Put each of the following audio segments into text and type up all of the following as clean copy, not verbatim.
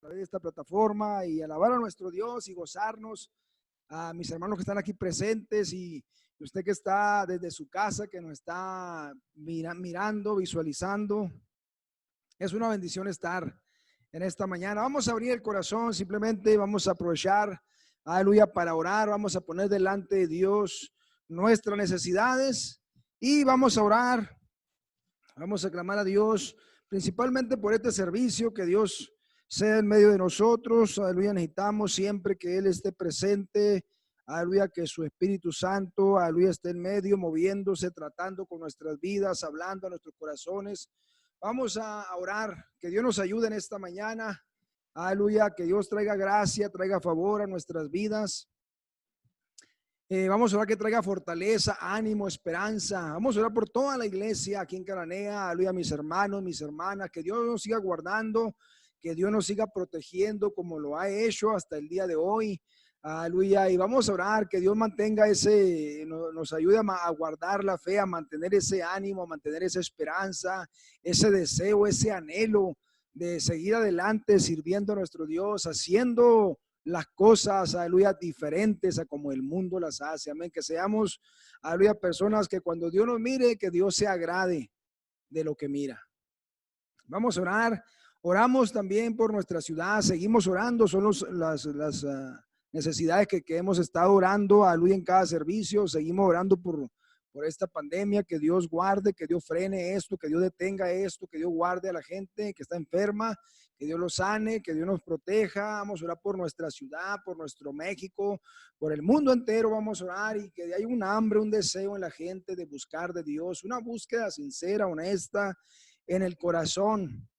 través de esta plataforma y alabar a nuestro Dios y gozarnos. A mis hermanos que están aquí presentes y usted que está desde su casa, que nos está mirando, visualizando. Es una bendición estar en esta mañana. Vamos a abrir el corazón, simplemente vamos a aprovechar, aleluya, para orar. Vamos a poner delante de Dios nuestras necesidades y vamos a orar. Vamos a clamar a Dios, principalmente por este servicio, que Dios sea en medio de nosotros. Aleluya, necesitamos siempre que Él esté presente. Aleluya, que su Espíritu Santo, aleluya, esté en medio, moviéndose, tratando con nuestras vidas, hablando a nuestros corazones. Vamos a orar, que Dios nos ayude en esta mañana. Aleluya, que Dios traiga gracia, traiga favor a nuestras vidas. Vamos a orar que traiga fortaleza, ánimo, esperanza. Vamos a orar por toda la iglesia aquí en Cananea. Aleluya, mis hermanos, mis hermanas. Que Dios nos siga guardando, que Dios nos siga protegiendo como lo ha hecho hasta el día de hoy. Aleluya. Y vamos a orar que Dios mantenga nos ayude a guardar la fe, a mantener ese ánimo, a mantener esa esperanza, ese deseo, ese anhelo de seguir adelante sirviendo a nuestro Dios, haciendo las cosas, aleluya, diferentes a como el mundo las hace. Amén. Que seamos, aleluya, personas que cuando Dios nos mire, que Dios se agrade de lo que mira. Vamos a orar. Oramos también por nuestra ciudad. Seguimos orando. Son las necesidades que hemos estado orando, aleluya, en cada servicio. Seguimos orando por esta pandemia. Que Dios guarde, que Dios frene esto, que Dios detenga esto, que Dios guarde a la gente que está enferma, que Dios los sane, que Dios nos proteja. Vamos a orar por nuestra ciudad, por nuestro México, por el mundo entero. Vamos a orar y que haya un hambre, un deseo en la gente de buscar de Dios, una búsqueda sincera, honesta en el corazón,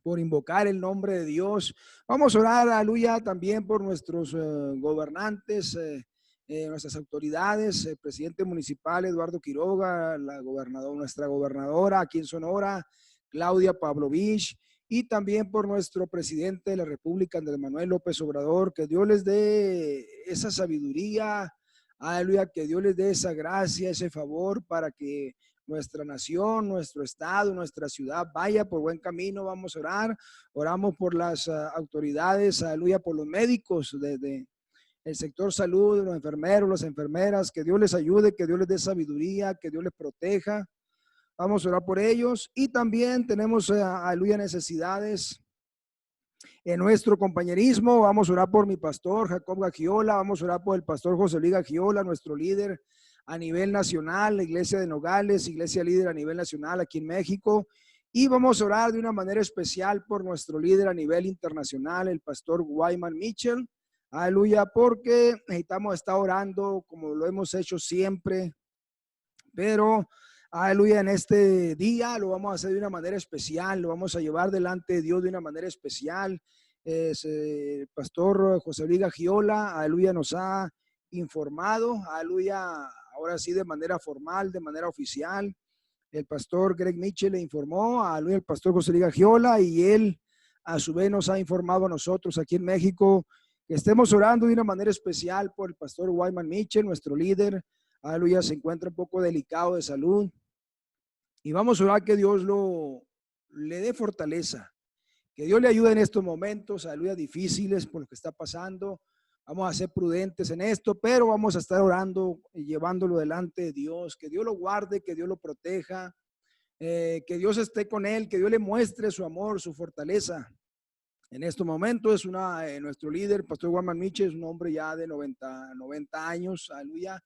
por invocar el nombre de Dios. Vamos a orar, aleluya, también por nuestros gobernantes, nuestras autoridades, el presidente municipal Eduardo Quiroga, nuestra gobernadora aquí en Sonora, Claudia Pavlovich, y también por nuestro presidente de la República, Andrés Manuel López Obrador. Que Dios les dé esa sabiduría, aleluya, que Dios les dé esa gracia, ese favor para que nuestra nación, nuestro estado, nuestra ciudad vaya por buen camino. Vamos a orar. Oramos por las autoridades, aleluya, por los médicos del sector salud, los enfermeros, las enfermeras. Que Dios les ayude, que Dios les dé sabiduría, que Dios les proteja. Vamos a orar por ellos. Y también tenemos, aleluya, necesidades en nuestro compañerismo. Vamos a orar por mi pastor Jacob Gagiola. Vamos a orar por el pastor José Luis Gagiola, nuestro líder a nivel nacional, la iglesia de Nogales, iglesia líder a nivel nacional aquí en México. Y vamos a orar de una manera especial por nuestro líder a nivel internacional, el pastor Wyman Mitchell. Aleluya, porque necesitamos estar orando como lo hemos hecho siempre, pero aleluya, en este día lo vamos a hacer de una manera especial, lo vamos a llevar delante de Dios de una manera especial. El pastor José Luis Gagiola, aleluya, nos ha informado, aleluya, ahora sí de manera formal, de manera oficial. El pastor Greg Mitchell le informó a el pastor José Luis Gagiola, y él a su vez nos ha informado a nosotros aquí en México que estemos orando de una manera especial por el pastor Wyman Mitchell, nuestro líder. Aleluya, se encuentra un poco delicado de salud y vamos a orar que Dios le dé fortaleza, que Dios le ayude en estos momentos, aleluya, difíciles por lo que está pasando. Vamos a ser prudentes en esto, pero vamos a estar orando y llevándolo delante de Dios. Que Dios lo guarde, que Dios lo proteja, que Dios esté con él, que Dios le muestre su amor, su fortaleza. En estos momentos es nuestro líder, pastor Wyman Mitchell, es un hombre ya de 90 años, aleluya,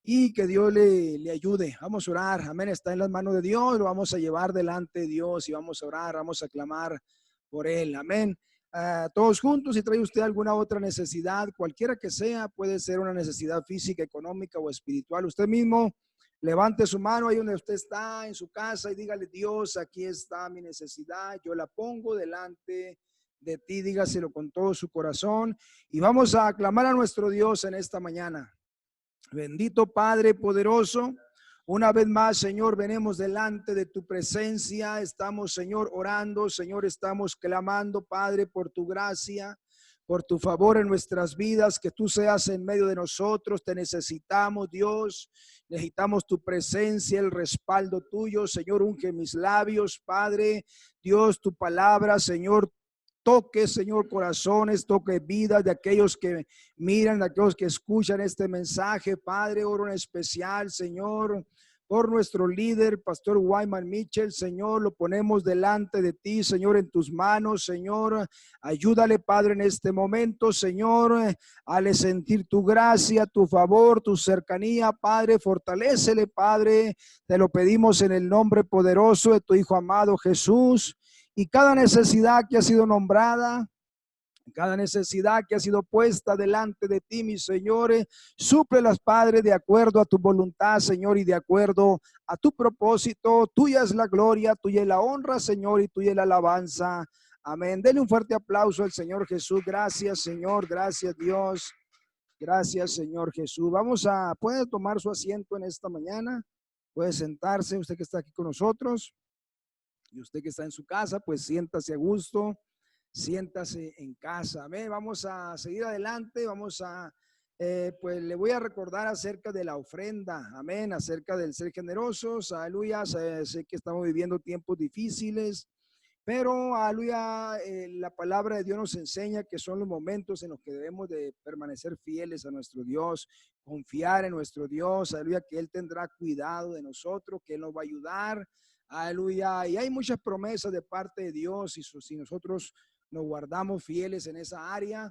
y que Dios le ayude. Vamos a orar, amén, está en las manos de Dios, lo vamos a llevar delante de Dios y vamos a orar, vamos a clamar por él, amén. Todos juntos, si trae usted alguna otra necesidad, cualquiera que sea, puede ser una necesidad física, económica o espiritual, usted mismo levante su mano ahí donde usted está en su casa y dígale: Dios, aquí está mi necesidad, yo la pongo delante de ti, dígaselo con todo su corazón y vamos a clamar a nuestro Dios en esta mañana. Bendito Padre poderoso, una vez más, Señor, venimos delante de tu presencia. Estamos, Señor, orando, Señor, estamos clamando, Padre, por tu gracia, por tu favor en nuestras vidas, que tú seas en medio de nosotros. Te necesitamos, Dios, necesitamos tu presencia, el respaldo tuyo. Señor, unge mis labios, Padre, Dios, tu palabra, Señor, toque, Señor, corazones, toque vidas de aquellos que miran, de aquellos que escuchan este mensaje. Padre, oro en especial, Señor, por nuestro líder, Pastor Wyman Mitchell. Señor, lo ponemos delante de ti, Señor, en tus manos. Señor, ayúdale, Padre, en este momento, Señor, hale sentir tu gracia, tu favor, tu cercanía, Padre. Fortalécele, Padre. Te lo pedimos en el nombre poderoso de tu Hijo amado Jesús. Y cada necesidad que ha sido nombrada, cada necesidad que ha sido puesta delante de ti, mis señores, súplelas, Padre, de acuerdo a tu voluntad, Señor, y de acuerdo a tu propósito. Tuya es la gloria, tuya es la honra, Señor, y tuya es la alabanza. Amén. Denle un fuerte aplauso al Señor Jesús. Gracias, Señor. Gracias, Dios. Gracias, Señor Jesús. Puede tomar su asiento en esta mañana. Puede sentarse, usted que está aquí con nosotros. Y usted que está en su casa, pues siéntase a gusto, siéntase en casa. Amén. Vamos a seguir adelante. Pues le voy a recordar acerca de la ofrenda. Amén. Acerca del ser generosos. Aleluya. Sé que estamos viviendo tiempos difíciles, pero aleluya, la palabra de Dios nos enseña que son los momentos en los que debemos de permanecer fieles a nuestro Dios, confiar en nuestro Dios. Aleluya, que Él tendrá cuidado de nosotros, que Él nos va a ayudar. Aleluya. Y hay muchas promesas de parte de Dios si nosotros nos guardamos fieles en esa área.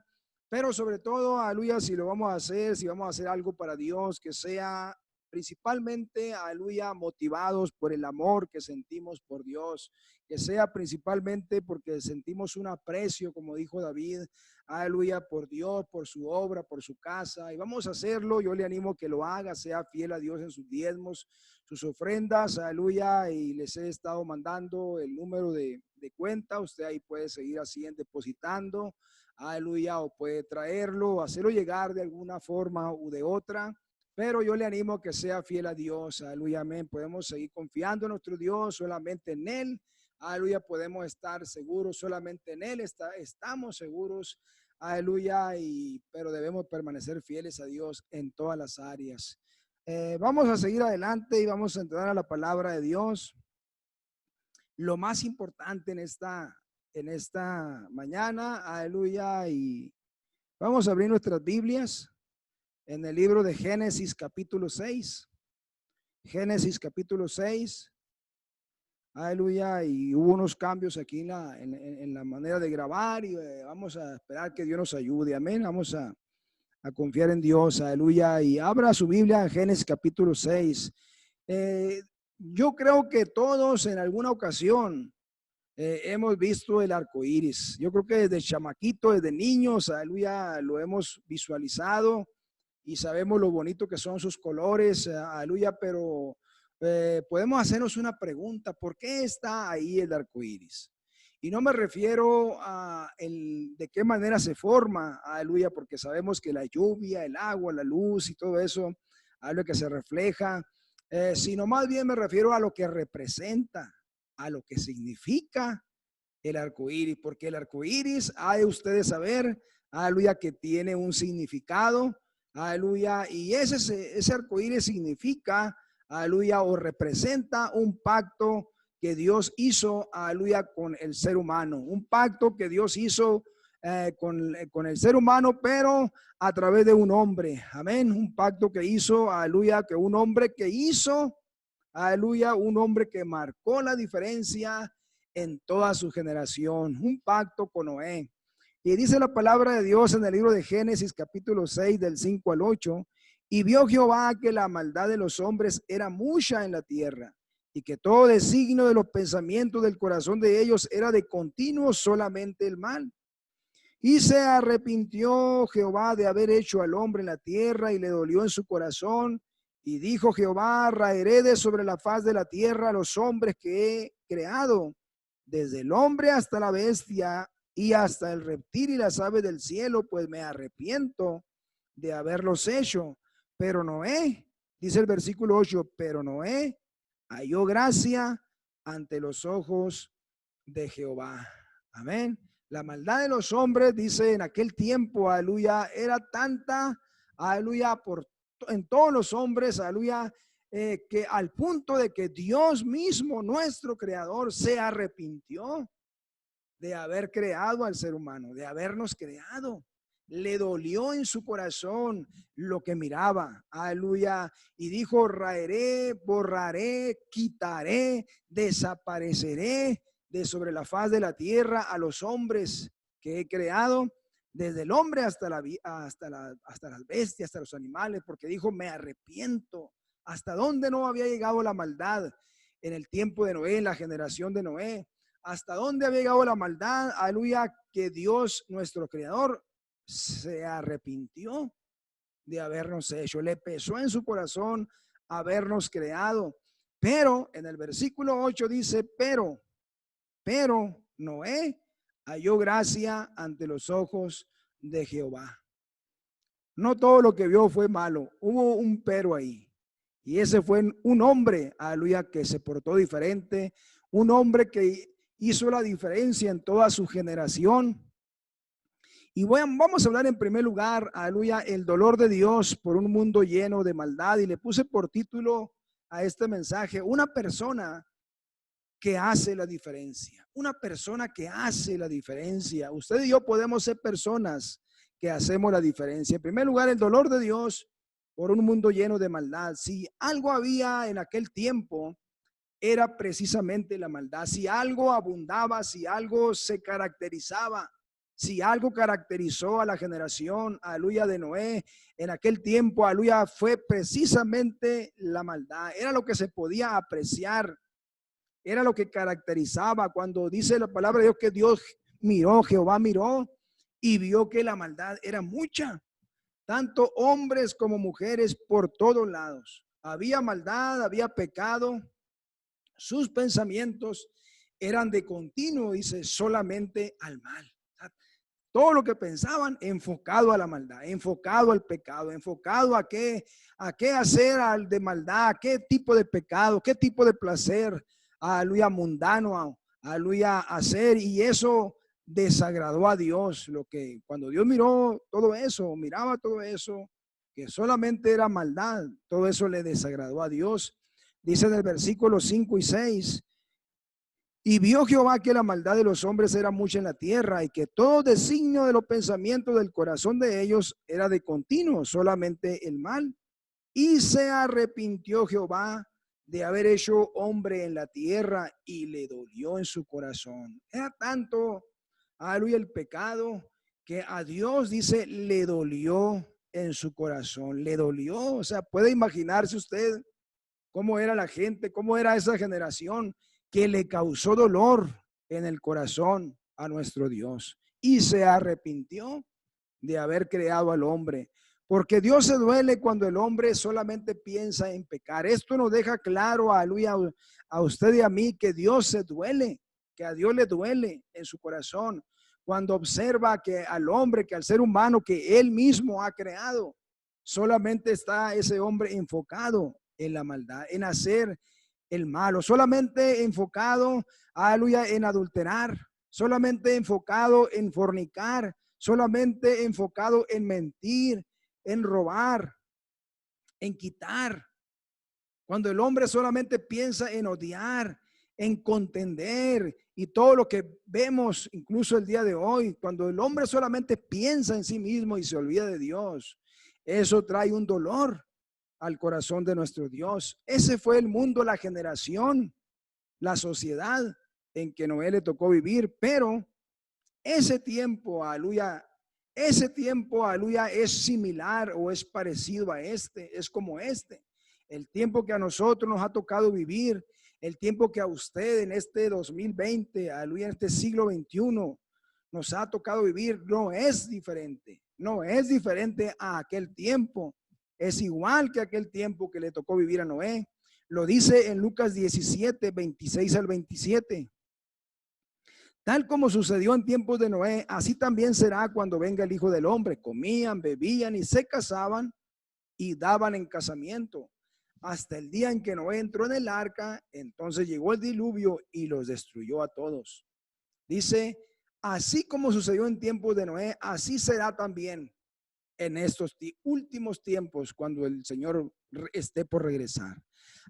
Pero sobre todo, aleluya, si lo vamos a hacer, si vamos a hacer algo para Dios, que sea principalmente, aleluya, motivados por el amor que sentimos por Dios, que sea principalmente porque sentimos un aprecio, como dijo David, aleluya, por Dios, por su obra, por su casa. Y vamos a hacerlo. Yo le animo que lo haga, sea fiel a Dios en sus diezmos, sus ofrendas, aleluya, y les he estado mandando el número de cuenta. Usted ahí puede seguir así depositando, aleluya, o puede traerlo, hacerlo llegar de alguna forma u de otra. Pero yo le animo a que sea fiel a Dios, aleluya, amén. Podemos seguir confiando en nuestro Dios, solamente en Él, aleluya, podemos estar seguros, solamente en Él estamos seguros, aleluya, pero debemos permanecer fieles a Dios en todas las áreas. Vamos a seguir adelante y vamos a entrar a la palabra de Dios. Lo más importante en esta mañana, aleluya, y vamos a abrir nuestras Biblias en el libro de Génesis capítulo 6. Génesis capítulo 6. Aleluya. Y hubo unos cambios aquí en la manera de grabar y vamos a esperar que Dios nos ayude. Amén. Vamos a confiar en Dios. Aleluya. Y abra su Biblia en Génesis capítulo 6. Yo creo que todos en alguna ocasión hemos visto el arco iris. Yo creo que desde chamaquito, desde niños, aleluya, lo hemos visualizado y sabemos lo bonito que son sus colores, aleluya, pero podemos hacernos una pregunta: ¿por qué está ahí el arco iris? Y no me refiero de qué manera se forma, aleluya, porque sabemos que la lluvia, el agua, la luz y todo eso, algo que se refleja, sino más bien me refiero a lo que representa, a lo que significa el arco iris, porque el arco iris, hay de ustedes saber, aleluya, que tiene un significado. Aleluya. Y ese arco iris significa, aleluya, o representa un pacto que Dios hizo, aleluya, con el ser humano. Un pacto que Dios hizo con el ser humano, pero a través de un hombre. Amén. Un pacto que hizo, aleluya, que un hombre que hizo, aleluya, un hombre que marcó la diferencia en toda su generación. Un pacto con Noé. Y dice la palabra de Dios en el libro de Génesis capítulo 6 del 5 al 8. Y vio Jehová que la maldad de los hombres era mucha en la tierra, y que todo designio de los pensamientos del corazón de ellos era de continuo solamente el mal. Y se arrepintió Jehová de haber hecho al hombre en la tierra, y le dolió en su corazón. Y dijo Jehová: raeré de sobre la faz de la tierra a los hombres que he creado, desde el hombre hasta la bestia y hasta el reptil y las aves del cielo, pues me arrepiento de haberlos hecho. Pero Noé, dice el versículo 8, pero Noé halló gracia ante los ojos de Jehová. Amén. La maldad de los hombres, dice, en aquel tiempo, aleluya, era tanta, aleluya, en todos los hombres, aleluya, que al punto de que Dios mismo, nuestro creador, se arrepintió de haber creado al ser humano, de habernos creado. Le dolió en su corazón lo que miraba, aleluya, y dijo: raeré, borraré, quitaré, desapareceré de sobre la faz de la tierra a los hombres que he creado, desde el hombre hasta hasta las bestias, hasta los animales, porque dijo: me arrepiento. ¿Hasta dónde no había llegado la maldad en el tiempo de Noé, en la generación de Noé? ¿Hasta dónde había llegado la maldad? Aleluya, que Dios, nuestro creador, se arrepintió de habernos hecho. Le pesó en su corazón habernos creado. Pero en el versículo 8 dice: pero Noé halló gracia ante los ojos de Jehová. No todo lo que vio fue malo, hubo un pero ahí. Y ese fue un hombre, aleluya, que se portó diferente, un hombre que hizo la diferencia en toda su generación. Y vamos a hablar en primer lugar, aleluya, el dolor de Dios por un mundo lleno de maldad. Y le puse por título a este mensaje: una persona que hace la diferencia. Una persona que hace la diferencia. Usted y yo podemos ser personas que hacemos la diferencia. En primer lugar, el dolor de Dios por un mundo lleno de maldad. Si algo había en aquel tiempo, era precisamente la maldad. Si algo abundaba, si algo se caracterizaba, si algo caracterizó a la generación, aleluya, de Noé en aquel tiempo, aleluya, fue precisamente la maldad. Era lo que se podía apreciar, era lo que caracterizaba. Cuando dice la palabra de Dios que Dios miró, Jehová miró y vio que la maldad era mucha, tanto hombres como mujeres por todos lados. Había maldad, había pecado. Sus pensamientos eran de continuo, dice, solamente al mal. Todo lo que pensaban enfocado a la maldad, enfocado al pecado, enfocado a qué hacer al de maldad, a qué tipo de pecado, qué tipo de placer, aleluya, mundano, aleluya, hacer. Y eso desagradó a Dios. Lo que cuando Dios miró todo eso, miraba todo eso, que solamente era maldad, todo eso le desagradó a Dios. Dice en el versículo 5 y 6: y vio Jehová que la maldad de los hombres era mucha en la tierra, y que todo designio de los pensamientos del corazón de ellos era de continuo, solamente el mal. Y se arrepintió Jehová de haber hecho hombre en la tierra, y le dolió en su corazón. Era tanto, aleluya, el pecado, que a Dios, dice, le dolió en su corazón. Le dolió. O sea, puede imaginarse usted cómo era la gente, cómo era esa generación que le causó dolor en el corazón a nuestro Dios, y se arrepintió de haber creado al hombre. Porque Dios se duele cuando el hombre solamente piensa en pecar. Esto nos deja claro, aleluya, a usted y a mí, que Dios se duele, que a Dios le duele en su corazón cuando observa que al hombre, que al ser humano que él mismo ha creado, solamente está ese hombre enfocado en la maldad, en hacer el malo, solamente enfocado, aleluya, en adulterar, solamente enfocado en fornicar, solamente enfocado en mentir, en robar, en quitar. Cuando el hombre solamente piensa en odiar, en contender, y todo lo que vemos incluso el día de hoy, cuando el hombre solamente piensa en sí mismo y se olvida de Dios, eso trae un dolor al corazón de nuestro Dios. Ese fue el mundo, la generación, la sociedad en que Noé le tocó vivir. Pero ese tiempo, aleluya, es similar o es parecido a este, es como este. El tiempo que a nosotros nos ha tocado vivir, el tiempo que a usted en este 2020, aleluya, en este siglo XXI nos ha tocado vivir, no es diferente, no es diferente a aquel tiempo. Es igual que aquel tiempo que le tocó vivir a Noé. Lo dice en Lucas 17, 26 al 27. Tal como sucedió en tiempos de Noé, así también será cuando venga el Hijo del Hombre. Comían, bebían y se casaban y daban en casamiento, hasta el día en que Noé entró en el arca. Entonces llegó el diluvio y los destruyó a todos. Dice: así como sucedió en tiempos de Noé, así será también en estos últimos tiempos, cuando el Señor esté por regresar.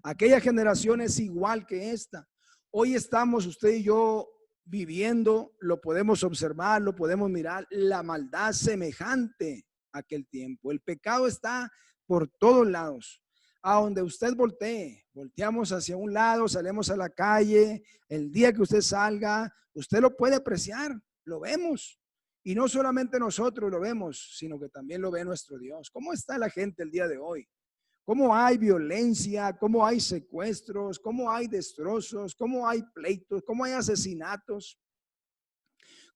Aquella generación es igual que esta. Hoy estamos usted y yo viviendo, lo podemos observar, lo podemos mirar, la maldad semejante a aquel tiempo. El pecado está por todos lados. A donde usted voltee, volteamos hacia un lado, salimos a la calle, el día que usted salga, usted lo puede apreciar, lo vemos. Y no solamente nosotros lo vemos, sino que también lo ve nuestro Dios. ¿Cómo está la gente el día de hoy? ¿Cómo hay violencia? ¿Cómo hay secuestros? ¿Cómo hay destrozos? ¿Cómo hay pleitos? ¿Cómo hay asesinatos?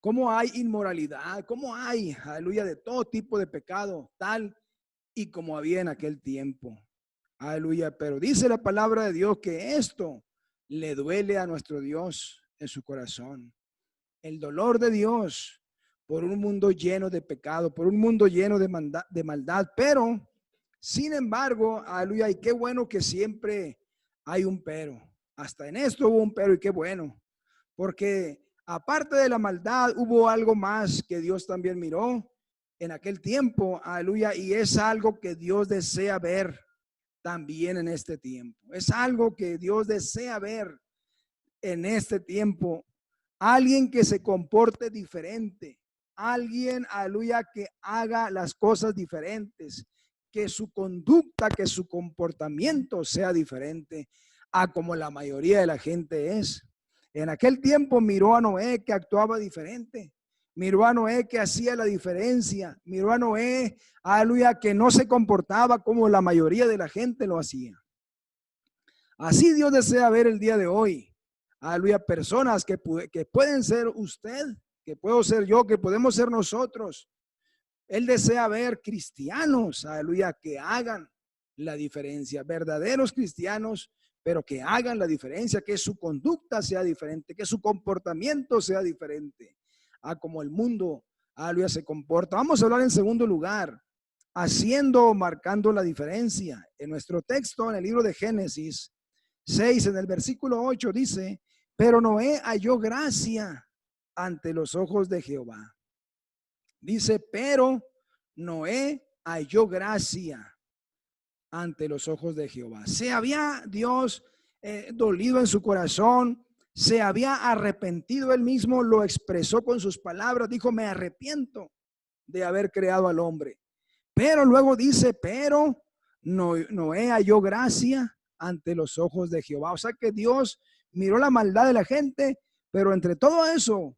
¿Cómo hay inmoralidad? ¿Cómo hay, aleluya, de todo tipo de pecado, tal y como había en aquel tiempo? Aleluya, pero dice la palabra de Dios que esto le duele a nuestro Dios en su corazón. El dolor de Dios por un mundo lleno de pecado, por un mundo lleno de maldad, pero sin embargo, aleluya, y qué bueno que siempre hay un pero. Hasta en esto hubo un pero y qué bueno, porque aparte de la maldad hubo algo más que Dios también miró en aquel tiempo, aleluya, y es algo que Dios desea ver también en este tiempo. Es algo que Dios desea ver en este tiempo. Alguien que se comporte diferente, alguien, aleluya, que haga las cosas diferentes, que su conducta, que su comportamiento sea diferente a como la mayoría de la gente es. En aquel tiempo miró a Noé que actuaba diferente, miró a Noé que hacía la diferencia, miró a Noé, aleluya, que no se comportaba como la mayoría de la gente lo hacía. Así Dios desea ver el día de hoy, aleluya, personas que pueden ser usted, que puedo ser yo, que podemos ser nosotros. Él desea ver cristianos, aleluya, que hagan la diferencia, verdaderos cristianos, pero que hagan la diferencia, que su conducta sea diferente, que su comportamiento sea diferente a como el mundo, aleluya, se comporta. Vamos a hablar en segundo lugar, haciendo o marcando la diferencia. En nuestro texto, en el libro de Génesis 6, en el versículo 8 dice, pero Noé halló gracia ante los ojos de Jehová. Dice, pero Noé halló gracia ante los ojos de Jehová. Se había Dios dolido en su corazón, se había arrepentido él mismo, lo expresó con sus palabras, dijo, me arrepiento de haber creado al hombre. Pero luego dice, pero Noé halló gracia ante los ojos de Jehová. O sea que Dios miró la maldad de la gente, pero entre todo eso,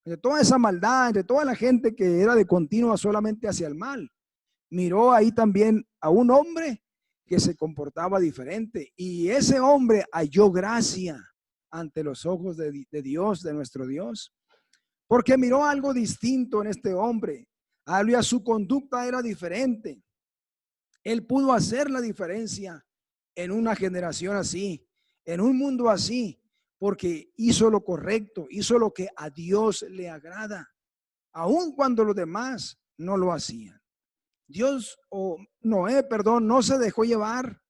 entre toda esa maldad, entre toda la gente que era de continua solamente hacia el mal, miró ahí también a un hombre que se comportaba diferente. Y ese hombre halló gracia ante los ojos de Dios, de nuestro Dios, porque miró algo distinto en este hombre. Aleluya, su conducta era diferente. Él pudo hacer la diferencia en una generación así, en un mundo así, porque hizo lo correcto, hizo lo que a Dios le agrada, aun cuando los demás no lo hacían. Noé, perdón, no se dejó llevar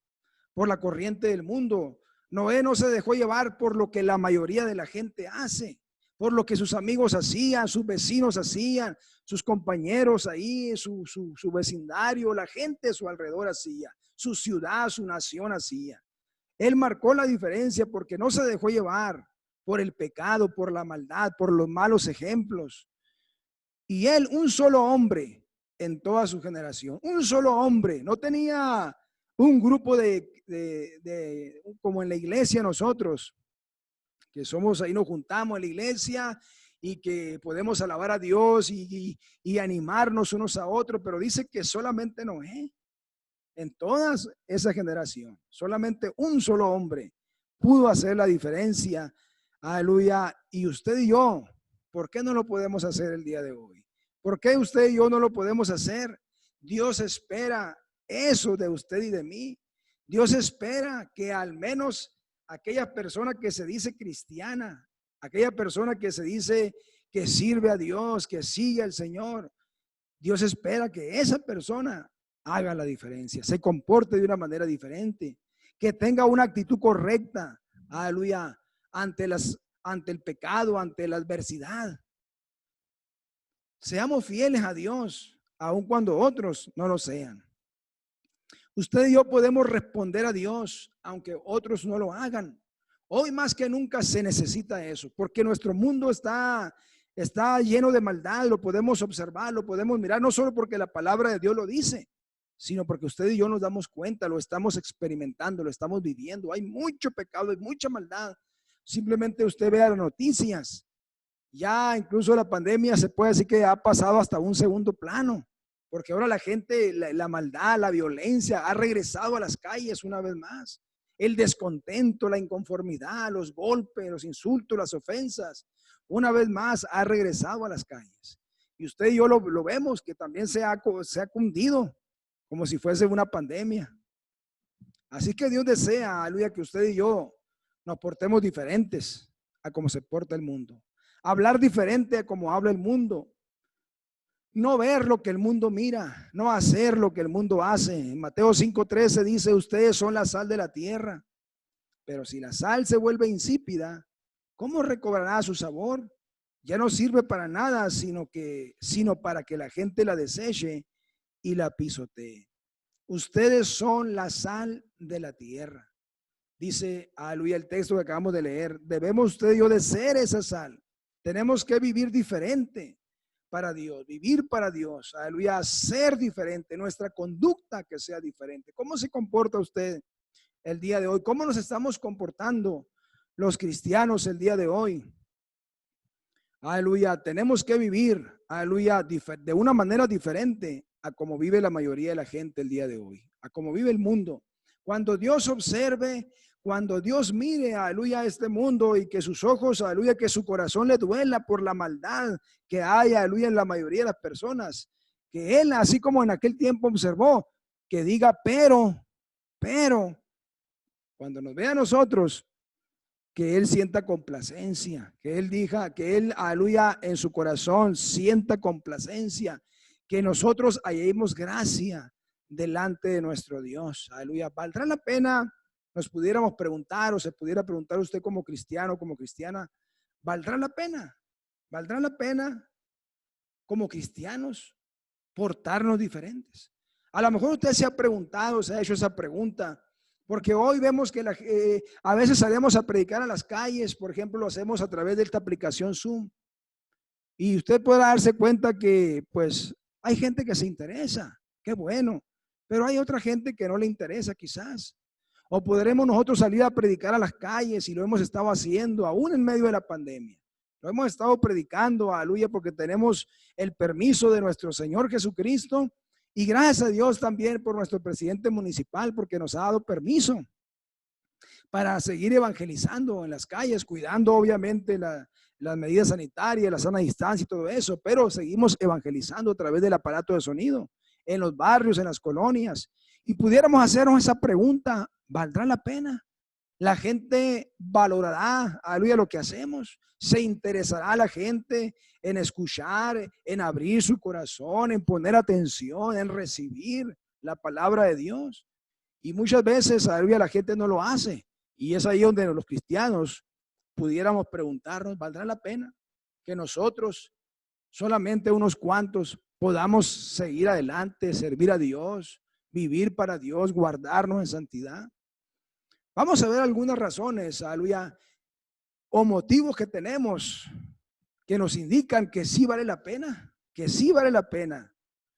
por la corriente del mundo. Noé no se dejó llevar por lo que la mayoría de la gente hace, por lo que sus amigos hacían, sus vecinos hacían, sus compañeros ahí, su vecindario, la gente a su alrededor hacía, su ciudad, su nación hacía. Él marcó la diferencia porque no se dejó llevar por el pecado, por la maldad, por los malos ejemplos. Y él, un solo hombre en toda su generación, un solo hombre, no tenía un grupo como en la iglesia nosotros, que somos ahí, nos juntamos en la iglesia y que podemos alabar a Dios y animarnos unos a otros, pero dice que solamente Noé, en toda esa generación, solamente un solo hombre pudo hacer la diferencia. Aleluya. Y usted y yo, ¿por qué no lo podemos hacer el día de hoy? ¿Por qué usted y yo no lo podemos hacer? Dios espera eso de usted y de mí. Dios espera que al menos aquella persona que se dice cristiana, aquella persona que se dice que sirve a Dios, que sigue al Señor, Dios espera que esa persona haga la diferencia, se comporte de una manera diferente, que tenga una actitud correcta, aleluya, ante el pecado, ante la adversidad. Seamos fieles a Dios, aun cuando otros no lo sean. Usted y yo podemos responder a Dios, aunque otros no lo hagan. Hoy más que nunca se necesita eso, porque nuestro mundo está lleno de maldad, lo podemos observar, lo podemos mirar, no solo porque la palabra de Dios lo dice, sino porque usted y yo nos damos cuenta, lo estamos experimentando, lo estamos viviendo. Hay mucho pecado, hay mucha maldad. Simplemente usted vea las noticias. Ya incluso la pandemia se puede decir que ha pasado hasta un segundo plano, porque ahora la gente, la maldad, la violencia ha regresado a las calles una vez más. El descontento, la inconformidad, los golpes, los insultos, las ofensas, una vez más ha regresado a las calles. Y usted y yo lo vemos que también se ha cundido como si fuese una pandemia. Así que Dios desea, aleluya, que usted y yo nos portemos diferentes a como se porta el mundo. Hablar diferente a como habla el mundo. No ver lo que el mundo mira, no hacer lo que el mundo hace. En Mateo 5:13 dice, ustedes son la sal de la tierra, pero si la sal se vuelve insípida, ¿cómo recobrará su sabor? Ya no sirve para nada, sino para que la gente la deseche y la pisotee. Ustedes son la sal de la tierra. Dice, aleluya, el texto que acabamos de leer. Debemos usted y yo de ser esa sal. Tenemos que vivir diferente para Dios, vivir para Dios, aleluya, ser diferente, nuestra conducta que sea diferente. ¿Cómo se comporta usted el día de hoy? ¿Cómo nos estamos comportando los cristianos el día de hoy? Aleluya, tenemos que vivir, aleluya, de una manera diferente a como vive la mayoría de la gente el día de hoy, a como vive el mundo. Cuando Dios observe, cuando Dios mire, aleluya, a este mundo y que sus ojos, aleluya, que su corazón le duela por la maldad que hay, aleluya, en la mayoría de las personas, que Él, así como en aquel tiempo observó, que diga, pero, cuando nos vea a nosotros, que Él sienta complacencia, que Él diga, que Él, aleluya, en su corazón sienta complacencia, que nosotros hallemos gracia delante de nuestro Dios. Aleluya. ¿Valdrá la pena? Nos pudiéramos preguntar, o se pudiera preguntar usted como cristiano, como cristiana, ¿valdrá la pena? ¿Valdrá la pena como cristianos portarnos diferentes? A lo mejor usted se ha preguntado, se ha hecho esa pregunta, porque hoy vemos que a veces salimos a predicar a las calles, por ejemplo, lo hacemos a través de esta aplicación Zoom. Y usted puede darse cuenta que pues hay gente que se interesa, qué bueno, pero hay otra gente que no le interesa quizás. O podremos nosotros salir a predicar a las calles y lo hemos estado haciendo aún en medio de la pandemia. Lo hemos estado predicando, aleluya, porque tenemos el permiso de nuestro Señor Jesucristo. Y gracias a Dios también por nuestro presidente municipal, porque nos ha dado permiso para seguir evangelizando en las calles, cuidando obviamente las medidas sanitarias, la sana distancia y todo eso, pero seguimos evangelizando a través del aparato de sonido, en los barrios, en las colonias. Y pudiéramos hacernos esa pregunta, ¿valdrá la pena? La gente valorará, aleluya, lo que hacemos. Se interesará la gente en escuchar, en abrir su corazón, en poner atención, en recibir la palabra de Dios. Y muchas veces, aleluya, la gente no lo hace. Y es ahí donde los cristianos pudiéramos preguntarnos, ¿valdrá la pena que nosotros, solamente unos cuantos, podamos seguir adelante, servir a Dios, vivir para Dios, guardarnos en santidad? Vamos a ver algunas razones, aleluya, o motivos que tenemos que nos indican que sí vale la pena,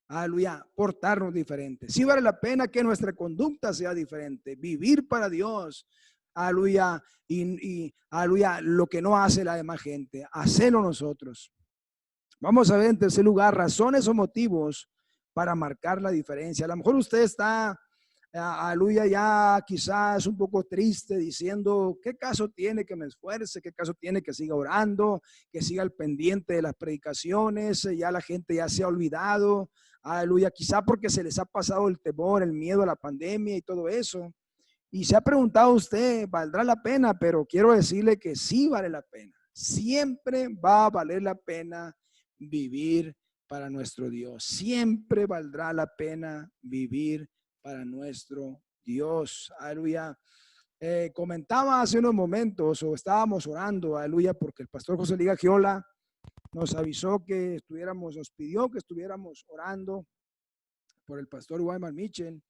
aleluya, portarnos diferente. Sí vale la pena que nuestra conducta sea diferente, vivir para Dios, aleluya, y aleluya, lo que no hace la demás gente, hacerlo nosotros. Vamos a ver en tercer lugar, razones o motivos para marcar la diferencia. A lo mejor usted está, aleluya, ya quizás un poco triste diciendo, ¿qué caso tiene que me esfuerce? ¿Qué caso tiene que siga orando? Que siga al pendiente de las predicaciones. Ya la gente ya se ha olvidado. Aleluya, quizá porque se les ha pasado el temor, el miedo a la pandemia y todo eso. Y se ha preguntado usted, ¿valdrá la pena? Pero quiero decirle que sí vale la pena. Siempre va a valer la pena vivir para nuestro Dios. Siempre valdrá la pena vivir para nuestro Dios. Aleluya. Comentaba hace unos momentos, o estábamos orando, aleluya, porque el pastor José Liga Giola nos avisó que nos pidió que estuviéramos orando por el pastor Wyman Mitchell,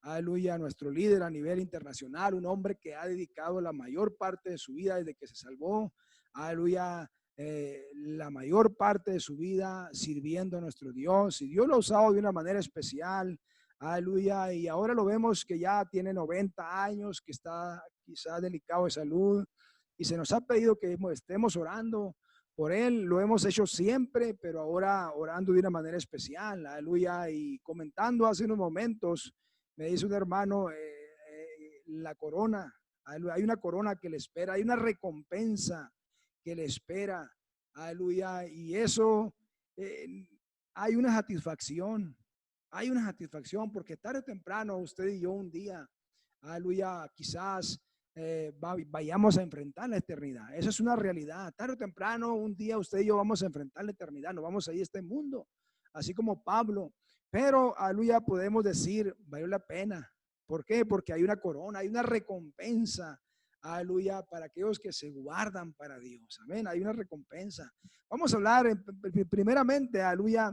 aleluya, nuestro líder a nivel internacional, un hombre que ha dedicado la mayor parte de su vida desde que se salvó, aleluya, la mayor parte de su vida sirviendo a nuestro Dios, y Dios lo ha usado de una manera especial, aleluya, y ahora lo vemos que ya tiene 90 años, que está quizás delicado de salud, y se nos ha pedido que estemos orando por él. Lo hemos hecho siempre, pero ahora orando de una manera especial, aleluya, y comentando hace unos momentos, me dice un hermano, la corona, aleluya, hay una corona que le espera, hay una recompensa que le espera, aleluya, y eso, eh, hay una satisfacción, porque tarde o temprano usted y yo un día, aleluya, quizás vayamos a enfrentar la eternidad. Esa es una realidad. Tarde o temprano, un día usted y yo vamos a enfrentar la eternidad, no vamos a ir a este mundo, así como Pablo. Pero, aleluya, podemos decir, valió la pena. ¿Por qué? Porque hay una corona, hay una recompensa, aleluya, para aquellos que se guardan para Dios. Amén, hay una recompensa. Vamos a hablar primeramente, aleluya.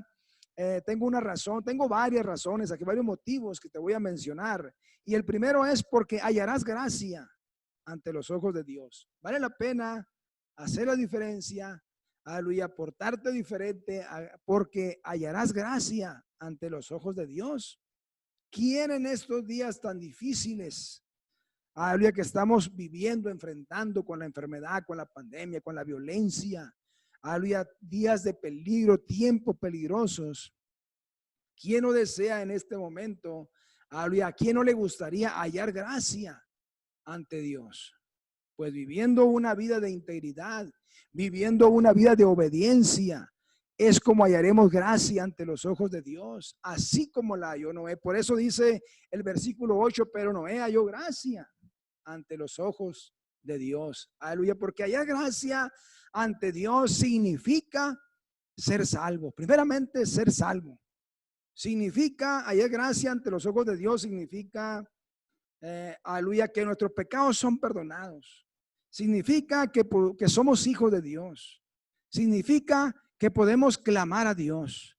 Tengo una razón, tengo varias razones, aquí varios motivos que te voy a mencionar. Y el primero es porque hallarás gracia ante los ojos de Dios. Vale la pena hacer la diferencia, aleluya, portarte diferente, porque hallarás gracia ante los ojos de Dios. ¿Quién en estos días tan difíciles, aleluya, que estamos viviendo, enfrentando con la enfermedad, con la pandemia, con la violencia, aleluya, días de peligro, tiempos peligrosos? ¿Quién no desea en este momento, aleluya, a quién no le gustaría hallar gracia ante Dios? Pues viviendo una vida de integridad, viviendo una vida de obediencia, es como hallaremos gracia ante los ojos de Dios, así como la halló Noé. Por eso dice el versículo 8, pero Noé halló gracia ante los ojos de Dios. Aleluya, porque hallar gracia ante Dios significa ser salvo. Primeramente, ser salvo. Significa hallar gracia ante los ojos de Dios, significa, aleluya, que nuestros pecados son perdonados. Significa que somos hijos de Dios. Significa que podemos clamar a Dios,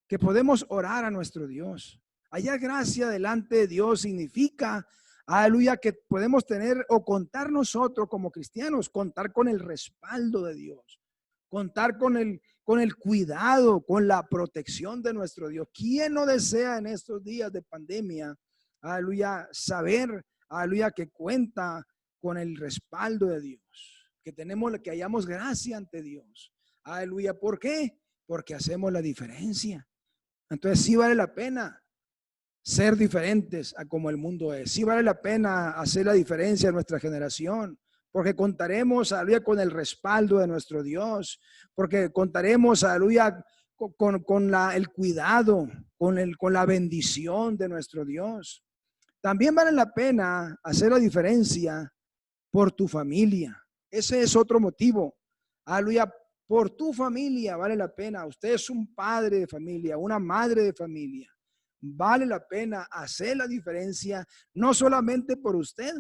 que podemos orar a nuestro Dios. Hallar gracia delante de Dios significa, aleluya, que podemos tener o contar nosotros como cristianos, contar con el respaldo de Dios, contar con el cuidado, con la protección de nuestro Dios. ¿Quién no desea en estos días de pandemia, aleluya, saber, aleluya, que cuenta con el respaldo de Dios, que hallamos gracia ante Dios? Aleluya. ¿Por qué? Porque hacemos la diferencia. Entonces sí vale la pena ser diferentes a como el mundo es. Sí vale la pena hacer la diferencia en nuestra generación, porque contaremos, aleluya, con el respaldo de nuestro Dios, porque contaremos, aleluya, con el cuidado, con la bendición de nuestro Dios. También vale la pena hacer la diferencia por tu familia. Ese es otro motivo. Aleluya, por tu familia vale la pena. Usted es un padre de familia, una madre de familia. Vale la pena hacer la diferencia, no solamente por usted,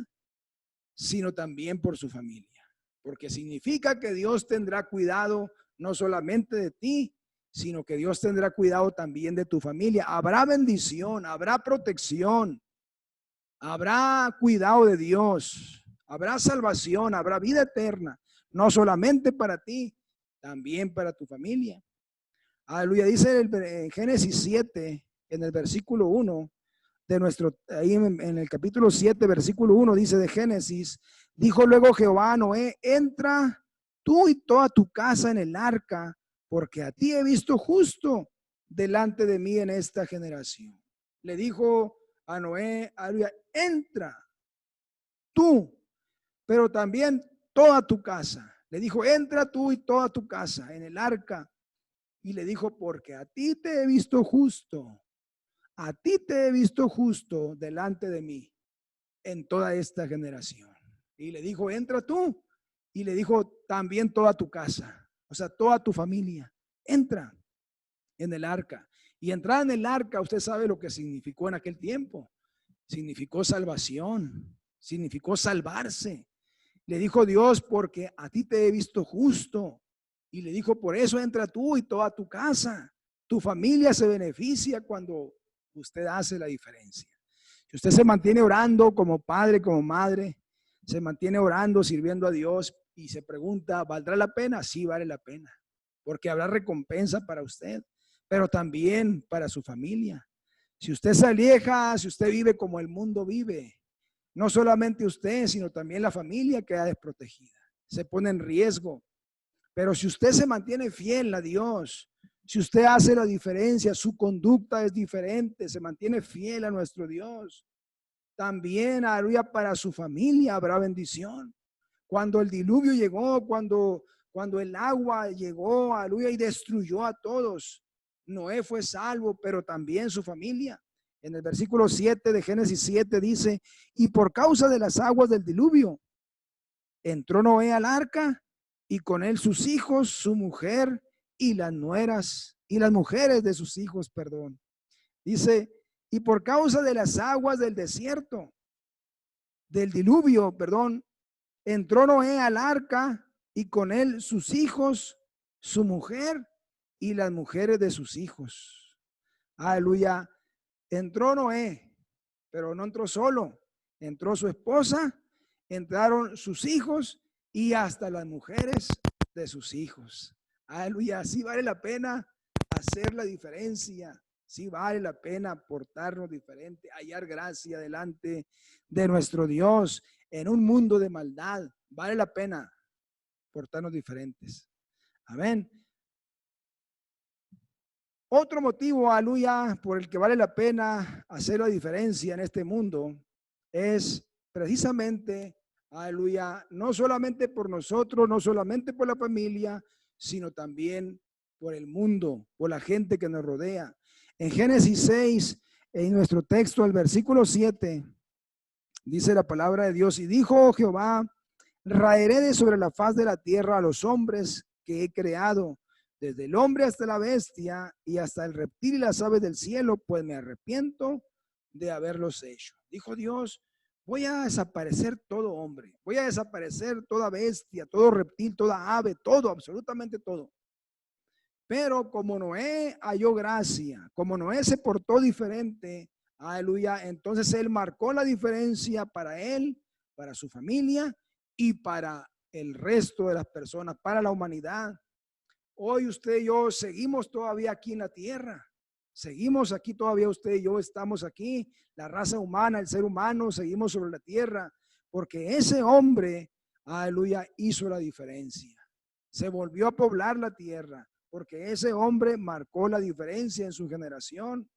sino también por su familia. Porque significa que Dios tendrá cuidado no solamente de ti, sino que Dios tendrá cuidado también de tu familia. Habrá bendición, habrá protección, habrá cuidado de Dios, habrá salvación, habrá vida eterna, no solamente para ti, también para tu familia. Aleluya, dice en Génesis 7, en el versículo 1 de ahí en el capítulo 7, versículo 1, dice de Génesis, dijo luego Jehová a Noé, entra tú y toda tu casa en el arca, porque a ti he visto justo delante de mí en esta generación. Le dijo a Noé, aleluya, entra tú, pero también toda tu casa. Le dijo, entra tú y toda tu casa en el arca. Y le dijo, porque a ti te he visto justo, a ti te he visto justo delante de mí en toda esta generación. Y le dijo, entra tú. Y le dijo, también toda tu casa, o sea, toda tu familia, entra en el arca. Y entrar en el arca, usted sabe lo que significó en aquel tiempo. Significó salvación, significó salvarse. Le dijo Dios, porque a ti te he visto justo. Y le dijo, por eso entra tú y toda tu casa. Tu familia se beneficia cuando usted hace la diferencia. Si usted se mantiene orando como padre, como madre, se mantiene orando, sirviendo a Dios y se pregunta, ¿valdrá la pena? Sí, vale la pena, porque habrá recompensa para usted, pero también para su familia. Si usted se aleja, si usted vive como el mundo vive, no solamente usted, sino también la familia queda desprotegida, se pone en riesgo. Pero si usted se mantiene fiel a Dios, si usted hace la diferencia, su conducta es diferente, se mantiene fiel a nuestro Dios, también, aleluya, para su familia habrá bendición. Cuando el diluvio llegó, cuando el agua llegó, aleluya, y destruyó a todos, Noé fue salvo, pero también su familia. En el versículo 7 de Génesis 7 dice, y por causa de las aguas del diluvio, entró Noé al arca y con él sus hijos, su mujer y las nueras y las mujeres de sus hijos, perdón. Dice, y por causa de las aguas del desierto, del diluvio, perdón, entró Noé al arca y con él sus hijos, su mujer y las mujeres de sus hijos. Aleluya. Entró Noé, pero no entró solo. Entró su esposa, entraron sus hijos y hasta las mujeres de sus hijos. Aleluya. Sí vale la pena hacer la diferencia. Sí vale la pena portarnos diferente, hallar gracia delante de nuestro Dios en un mundo de maldad. Vale la pena portarnos diferentes. Amén. Otro motivo, aleluya, por el que vale la pena hacer la diferencia en este mundo es precisamente, aleluya, no solamente por nosotros, no solamente por la familia, sino también por el mundo, por la gente que nos rodea. En Génesis 6, en nuestro texto, el versículo 7, dice la palabra de Dios, y dijo Jehová, raeré de sobre la faz de la tierra a los hombres que he creado, desde el hombre hasta la bestia y hasta el reptil y las aves del cielo, pues me arrepiento de haberlos hecho. Dijo Dios, voy a desaparecer todo hombre, voy a desaparecer toda bestia, todo reptil, toda ave, todo, absolutamente todo. Pero como Noé halló gracia, como Noé se portó diferente, aleluya, entonces él marcó la diferencia para él, para su familia y para el resto de las personas, para la humanidad. Hoy usted y yo seguimos todavía aquí en la tierra. Seguimos aquí todavía usted y yo estamos aquí. La raza humana, el ser humano, seguimos sobre la tierra. Porque ese hombre, aleluya, hizo la diferencia. Se volvió a poblar la tierra. Porque ese hombre marcó la diferencia en su generación.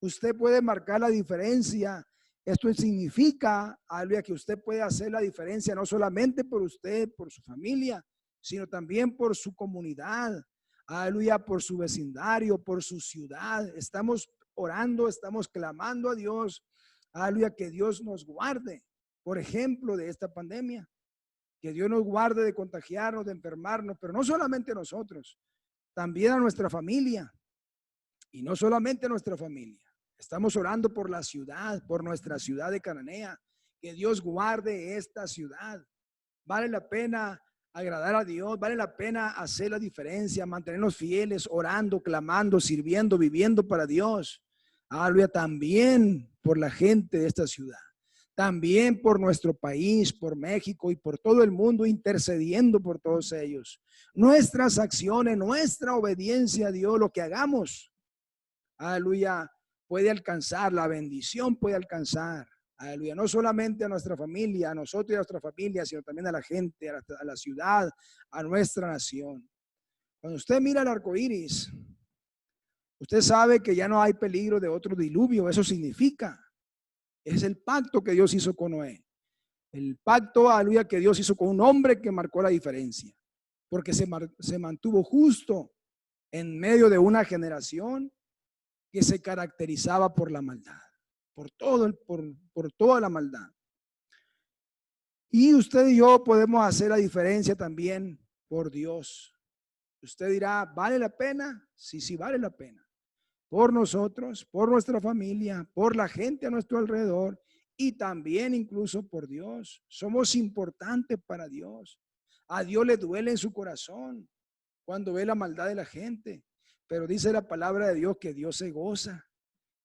Usted puede marcar la diferencia. Esto significa, aleluya, que usted puede hacer la diferencia no solamente por usted, por su familia, sino también por su comunidad, aleluya, por su vecindario, por su ciudad. Estamos orando, estamos clamando a Dios, aleluya, que Dios nos guarde, por ejemplo, de esta pandemia, que Dios nos guarde de contagiarnos, de enfermarnos, pero no solamente nosotros, también a nuestra familia, y no solamente a nuestra familia. Estamos orando por la ciudad, por nuestra ciudad de Cananea, que Dios guarde esta ciudad. Vale la pena agradar a Dios, vale la pena hacer la diferencia, mantenernos fieles, orando, clamando, sirviendo, viviendo para Dios. Aleluya, también por la gente de esta ciudad, también por nuestro país, por México y por todo el mundo, intercediendo por todos ellos. Nuestras acciones, nuestra obediencia a Dios, lo que hagamos, aleluya, puede alcanzar, la bendición puede alcanzar. Aleluya, no solamente a nuestra familia, a nosotros y a nuestra familia, sino también a la gente, a la ciudad, a nuestra nación. Cuando usted mira el arco iris, usted sabe que ya no hay peligro de otro diluvio. Eso significa, es el pacto que Dios hizo con Noé. El pacto, aleluya, que Dios hizo con un hombre que marcó la diferencia. Porque se mantuvo justo en medio de una generación que se caracterizaba por la maldad, por toda la maldad. Y usted y yo podemos hacer la diferencia también por Dios. Usted dirá, ¿vale la pena? Sí, sí, vale la pena. Por nosotros, por nuestra familia, por la gente a nuestro alrededor y también incluso por Dios. Somos importantes para Dios. A Dios le duele en su corazón cuando ve la maldad de la gente. Pero dice la palabra de Dios que Dios se goza,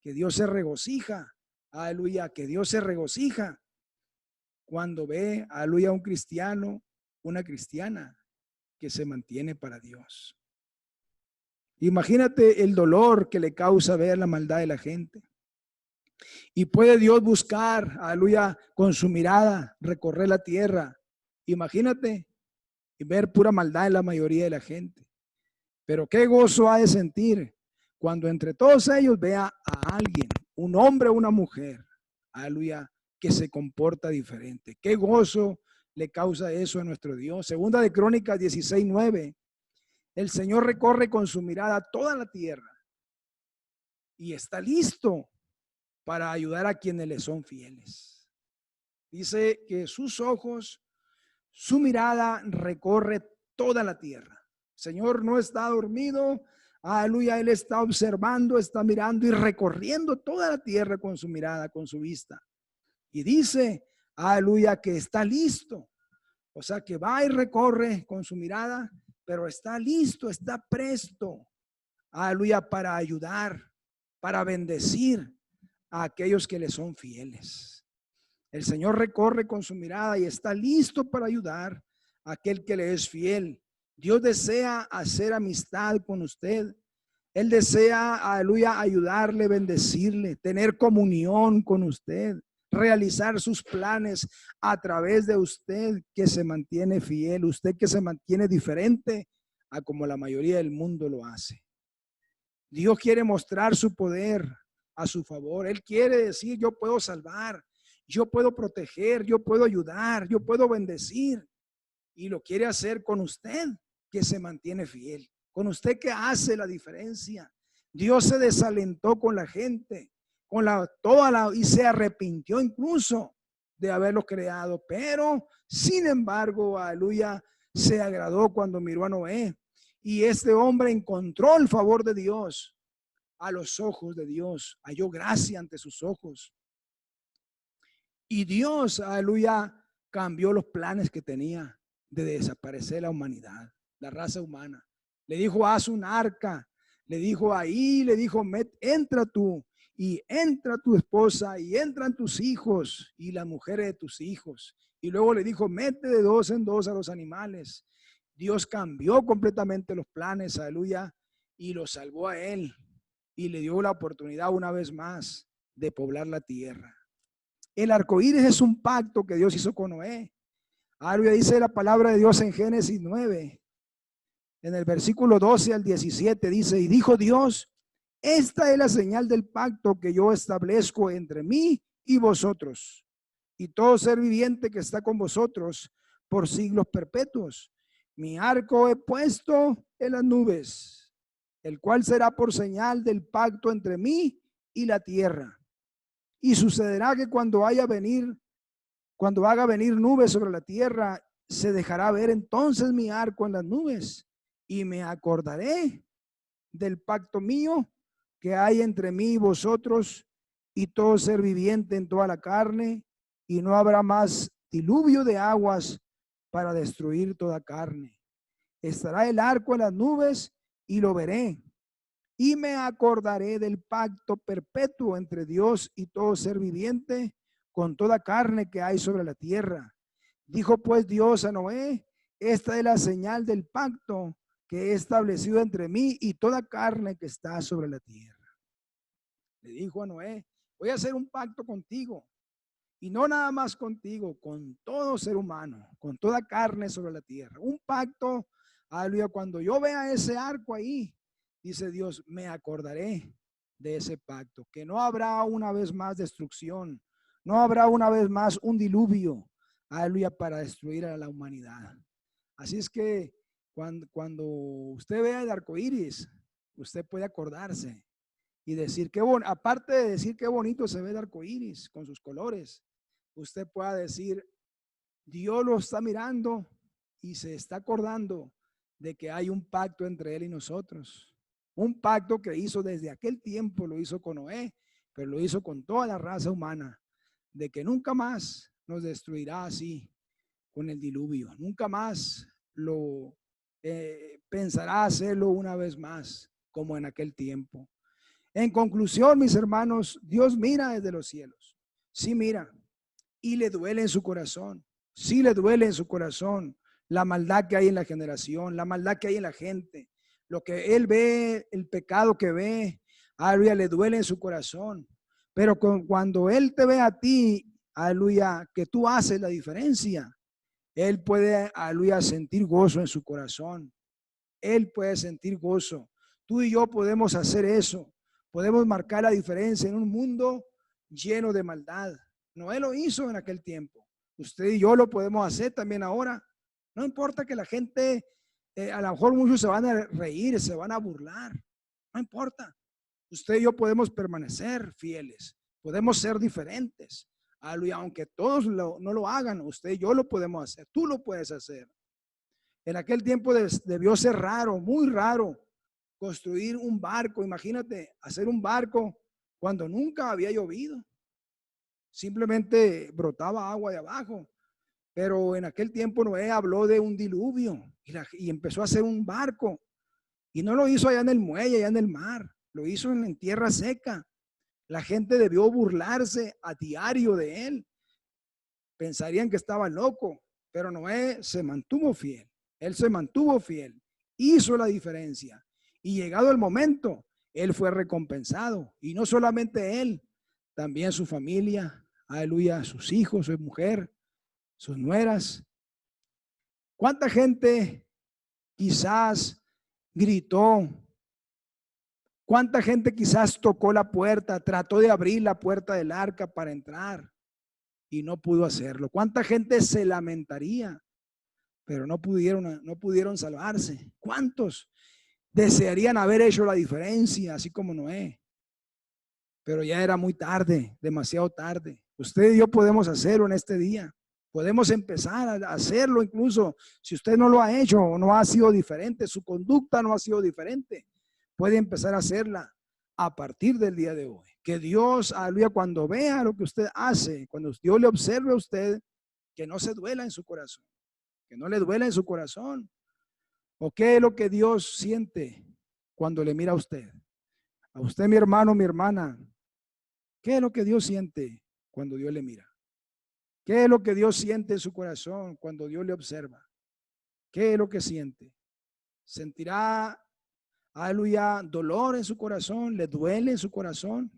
que Dios se regocija, aleluya, que Dios se regocija cuando ve, aleluya, un cristiano, una cristiana que se mantiene para Dios. Imagínate el dolor que le causa ver la maldad de la gente. Y puede Dios buscar, aleluya, con su mirada, recorrer la tierra. Imagínate y ver pura maldad en la mayoría de la gente. Pero qué gozo ha de sentir cuando entre todos ellos vea a alguien, un hombre o una mujer, aleluya, que se comporta diferente. Qué gozo le causa eso a nuestro Dios. Segunda de Crónicas 16:9. El Señor recorre con su mirada toda la tierra y está listo para ayudar a quienes le son fieles. Dice que sus ojos, su mirada recorre toda la tierra. El Señor no está dormido, aleluya, Él está observando, está mirando y recorriendo toda la tierra con su mirada, con su vista. Y dice, aleluya, que está listo. O sea, que va y recorre con su mirada, pero está listo, está presto, aleluya, para ayudar, para bendecir a aquellos que le son fieles. El Señor recorre con su mirada y está listo para ayudar a aquel que le es fiel. Dios desea hacer amistad con usted. Él desea, aleluya, ayudarle, bendecirle, tener comunión con usted, realizar sus planes a través de usted que se mantiene fiel, usted que se mantiene diferente a como la mayoría del mundo lo hace. Dios quiere mostrar su poder a su favor. Él quiere decir, yo puedo salvar, yo puedo proteger, yo puedo ayudar, yo puedo bendecir. Y lo quiere hacer con usted que se mantiene fiel, con usted que hace la diferencia. Dios se desalentó con la gente, y se arrepintió incluso de haberlo creado, pero sin embargo, aleluya, se agradó cuando miró a Noé. Y este hombre encontró el favor de Dios a los ojos de Dios, halló gracia ante sus ojos. Y Dios, aleluya, cambió los planes que tenía de desaparecer la humanidad, la raza humana. Le dijo, haz un arca. Le dijo ahí, le dijo, entra tú y entra tu esposa y entran tus hijos y las mujeres de tus hijos. Y luego le dijo, mete de dos en dos a los animales. Dios cambió completamente los planes, aleluya, y lo salvó a él y le dio la oportunidad una vez más de poblar la tierra. El arco iris es un pacto que Dios hizo con Noé. Aleluya, dice la palabra de Dios en Génesis 9, en el versículo 12 al 17, dice, y dijo Dios, esta es la señal del pacto que yo establezco entre mí y vosotros, y todo ser viviente que está con vosotros por siglos perpetuos. Mi arco he puesto en las nubes, el cual será por señal del pacto entre mí y la tierra. Y sucederá que cuando haga venir nubes sobre la tierra, se dejará ver entonces mi arco en las nubes, y me acordaré del pacto mío que hay entre mí y vosotros y todo ser viviente en toda la carne, y no habrá más diluvio de aguas para destruir toda carne. Estará el arco en las nubes y lo veré, y me acordaré del pacto perpetuo entre Dios y todo ser viviente con toda carne que hay sobre la tierra. Dijo pues Dios a Noé, esta es la señal del pacto que he establecido entre mí y toda carne que está sobre la tierra. Le dijo a Noé, voy a hacer un pacto contigo, y no nada más contigo, con todo ser humano, con toda carne sobre la tierra. Un pacto, aleluya, cuando yo vea ese arco ahí, dice Dios, me acordaré de ese pacto, que no habrá una vez más destrucción, no habrá una vez más un diluvio, aleluya, para destruir a la humanidad. Así es que cuando usted vea el arco iris, usted puede acordarse y decir que aparte de decir qué bonito se ve el arco iris con sus colores, usted pueda decir, Dios lo está mirando y se está acordando de que hay un pacto entre él y nosotros. Un pacto que hizo desde aquel tiempo, lo hizo con Noé, pero lo hizo con toda la raza humana, de que nunca más nos destruirá así con el diluvio. Nunca más lo pensará hacerlo una vez más como en aquel tiempo. En conclusión, mis hermanos, Dios mira desde los cielos. Sí mira. Y le duele en su corazón. Sí le duele en su corazón la maldad que hay en la generación, la maldad que hay en la gente. Lo que él ve, el pecado que ve, aleluya, le duele en su corazón. Pero cuando él te ve a ti, aleluya, que tú haces la diferencia, él puede, aleluya, sentir gozo en su corazón. Él puede sentir gozo. Tú y yo podemos hacer eso. Podemos marcar la diferencia en un mundo lleno de maldad. Noé lo hizo en aquel tiempo. Usted y yo lo podemos hacer también ahora. No importa que la gente, a lo mejor muchos se van a reír, se van a burlar. No importa. Usted y yo podemos permanecer fieles. Podemos ser diferentes. Aleluya. Aunque todos no lo hagan, usted y yo lo podemos hacer. Tú lo puedes hacer. En aquel tiempo debió ser raro, muy raro, construir un barco. Imagínate, hacer un barco cuando nunca había llovido. Simplemente brotaba agua de abajo. Pero en aquel tiempo Noé habló de un diluvio y empezó a hacer un barco. Y no lo hizo allá en el muelle, allá en el mar. Lo hizo en tierra seca. La gente debió burlarse a diario de él. Pensarían que estaba loco, pero Noé se mantuvo fiel. Él se mantuvo fiel, hizo la diferencia y llegado el momento, él fue recompensado. Y no solamente él, también su familia, aleluya, sus hijos, su mujer, sus nueras. ¿Cuánta gente quizás gritó? ¿Cuánta gente quizás tocó la puerta, trató de abrir la puerta del arca para entrar y no pudo hacerlo? ¿Cuánta gente se lamentaría? Pero no pudieron salvarse. ¿Cuántos desearían haber hecho la diferencia, así como Noé? Pero ya era muy tarde, demasiado tarde. Usted y yo podemos hacerlo en este día. Podemos empezar a hacerlo incluso si usted no lo ha hecho o no ha sido diferente, su conducta no ha sido diferente. Puede empezar a hacerla a partir del día de hoy. Que Dios, aleluya, cuando vea lo que usted hace, cuando Dios le observe a usted, que no se duela en su corazón. Que no le duele en su corazón. ¿O qué es lo que Dios siente cuando le mira a usted? A usted, mi hermano, mi hermana. ¿Qué es lo que Dios siente cuando Dios le mira? ¿Qué es lo que Dios siente en su corazón cuando Dios le observa? ¿Qué es lo que siente? ¿Sentirá, aleluya, dolor en su corazón? ¿Le duele en su corazón?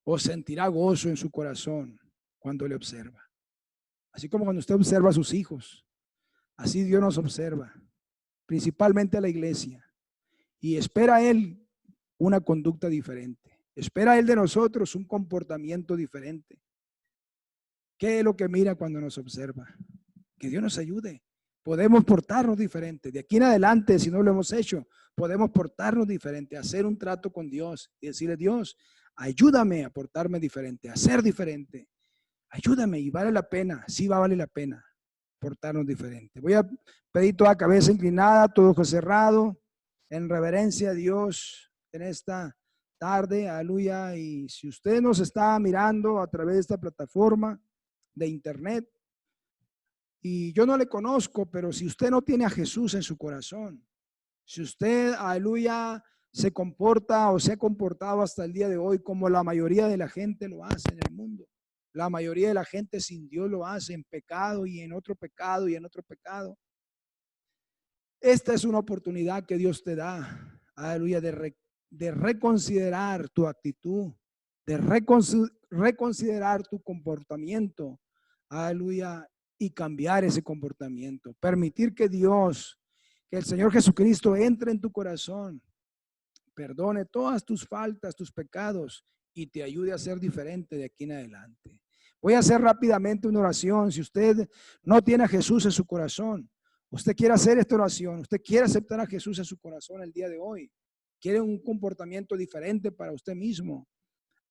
¿O sentirá gozo en su corazón cuando le observa? Así como cuando usted observa a sus hijos, así Dios nos observa, principalmente a la iglesia, y espera a Él una conducta diferente. Espera a Él de nosotros un comportamiento diferente. ¿Qué es lo que mira cuando nos observa? Que Dios nos ayude. Podemos portarnos diferente. De aquí en adelante, si no lo hemos hecho, podemos portarnos diferente, hacer un trato con Dios y decirle: Dios, ayúdame a portarme diferente, a ser diferente. Ayúdame, y vale la pena, sí va a valer la pena portarnos diferente. Voy a pedir toda cabeza inclinada, todo ojo cerrado, en reverencia a Dios en esta tarde, aleluya. Y si usted nos está mirando a través de esta plataforma de internet, y yo no le conozco, pero si usted no tiene a Jesús en su corazón, si usted, aleluya, se comporta o se ha comportado hasta el día de hoy como la mayoría de la gente lo hace en el mundo, la mayoría de la gente sin Dios lo hace en pecado y en otro pecado y en otro pecado. Esta es una oportunidad que Dios te da, aleluya, de reconsiderar tu actitud, de reconsiderar tu comportamiento, aleluya, y cambiar ese comportamiento. Permitir que Dios, que el Señor Jesucristo entre en tu corazón, perdone todas tus faltas, tus pecados y te ayude a ser diferente de aquí en adelante. Voy a hacer rápidamente una oración. Si usted no tiene a Jesús en su corazón, usted quiere hacer esta oración, usted quiere aceptar a Jesús en su corazón el día de hoy, quiere un comportamiento diferente para usted mismo,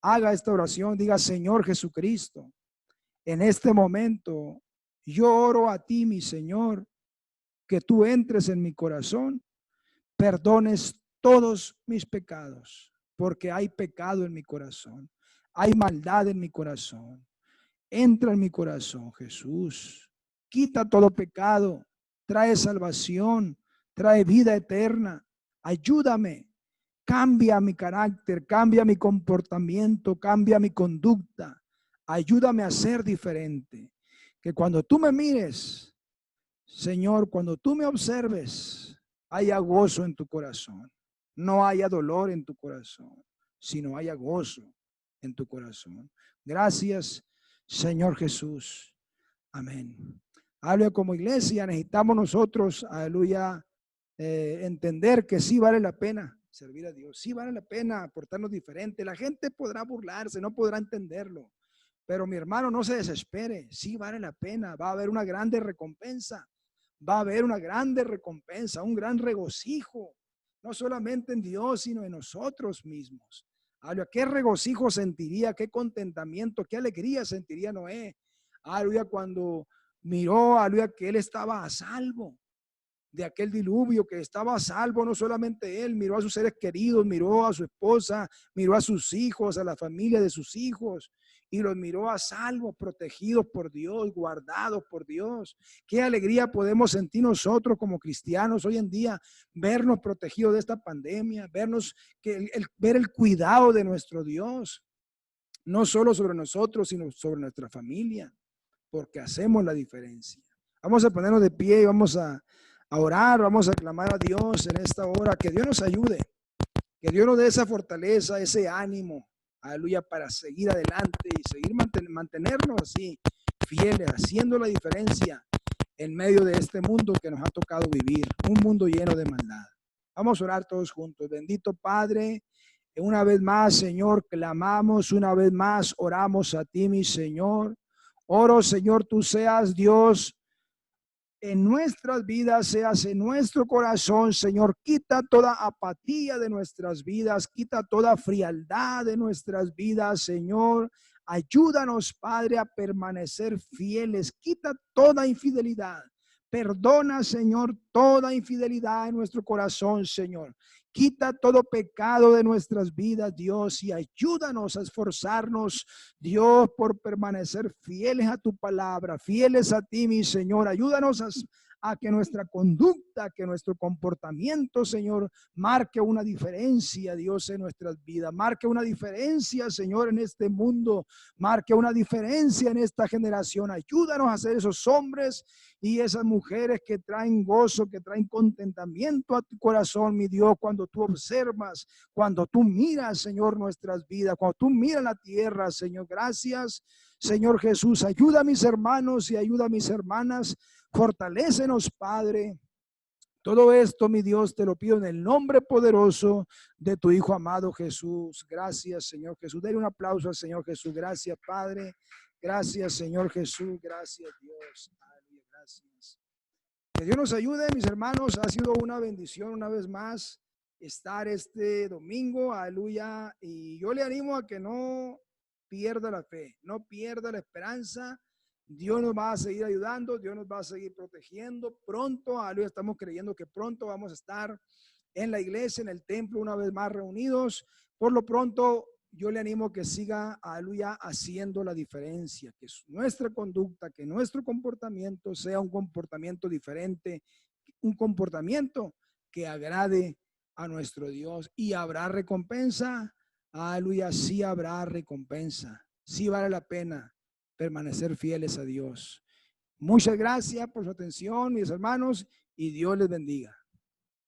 haga esta oración. Diga: Señor Jesucristo, en este momento yo oro a ti, mi Señor, que tú entres en mi corazón, perdones todos mis pecados, porque hay pecado en mi corazón, hay maldad en mi corazón. Entra en mi corazón, Jesús. Quita todo pecado, trae salvación, trae vida eterna. Ayúdame cambia mi carácter, cambia mi comportamiento, cambia mi conducta. Ayúdame a ser diferente. Que cuando tú me mires, Señor, cuando tú me observes, haya gozo en tu corazón. No haya dolor en tu corazón, sino haya gozo en tu corazón. Gracias, Señor Jesús. Amén. Aleluya, como iglesia necesitamos nosotros, aleluya, entender que sí vale la pena servir a Dios, sí vale la pena portarnos diferente. La gente podrá burlarse, no podrá entenderlo, pero mi hermano, no se desespere, sí vale la pena, va a haber una grande recompensa, va a haber una grande recompensa, un gran regocijo, no solamente en Dios, sino en nosotros mismos. Aleluya, qué regocijo sentiría, qué contentamiento, qué alegría sentiría Noé. Aleluya, cuando miró, aleluya, que él estaba a salvo de aquel diluvio, que estaba a salvo. No solamente él, miró a sus seres queridos, miró a su esposa, miró a sus hijos, a la familia de sus hijos, y los miró a salvo, protegidos por Dios, guardados por Dios. Qué alegría podemos sentir nosotros como cristianos hoy en día, vernos protegidos de esta pandemia, vernos ver el cuidado de nuestro Dios, no solo sobre nosotros, sino sobre nuestra familia, porque hacemos la diferencia. Vamos a ponernos de pie y vamos a orar, vamos a clamar a Dios en esta hora, que Dios nos ayude, que Dios nos dé esa fortaleza, ese ánimo, aleluya, para seguir adelante y seguir mantenernos así, fieles, haciendo la diferencia en medio de este mundo que nos ha tocado vivir, un mundo lleno de maldad. Vamos a orar todos juntos. Bendito Padre, una vez más, Señor, clamamos, una vez más oramos a ti, mi Señor. Oro, Señor, tú seas Dios en nuestras vidas, seas en nuestro corazón, Señor. Quita toda apatía de nuestras vidas, quita toda frialdad de nuestras vidas, Señor. Ayúdanos, Padre, a permanecer fieles. Quita toda infidelidad. Perdona, Señor, toda infidelidad en nuestro corazón, Señor. Quita todo pecado de nuestras vidas, Dios, y ayúdanos a esforzarnos, Dios, por permanecer fieles a tu palabra, fieles a ti, mi Señor. Ayúdanos a que nuestra conducta, que nuestro comportamiento, Señor, marque una diferencia, Dios, en nuestras vidas. Marque una diferencia, Señor, en este mundo. Marque una diferencia en esta generación. Ayúdanos a ser esos hombres y esas mujeres que traen gozo, que traen contentamiento a tu corazón, mi Dios, cuando tú observas, cuando tú miras, Señor, nuestras vidas, cuando tú miras la tierra, Señor. Gracias, Señor Jesús. Ayuda a mis hermanos y ayuda a mis hermanas. Fortalécenos, Padre. Todo esto, mi Dios, te lo pido en el nombre poderoso de tu Hijo amado Jesús. Gracias, Señor Jesús. Dale un aplauso al Señor Jesús. Gracias, Padre. Gracias, Señor Jesús. Gracias, Dios. Aleluya. Gracias. Que Dios nos ayude, mis hermanos. Ha sido una bendición una vez más estar este domingo. Aleluya. Y yo le animo a que no pierda la fe, no pierda la esperanza. Dios nos va a seguir ayudando, Dios nos va a seguir protegiendo. Pronto, aleluya, estamos creyendo que pronto vamos a estar en la iglesia, en el templo, una vez más reunidos. Por lo pronto, yo le animo a que siga, aleluya, haciendo la diferencia, que nuestra conducta, que nuestro comportamiento sea un comportamiento diferente, un comportamiento que agrade a nuestro Dios, y habrá recompensa. Aleluya, sí habrá recompensa, sí vale la pena permanecer fieles a Dios. Muchas gracias por su atención, mis hermanos, y Dios les bendiga.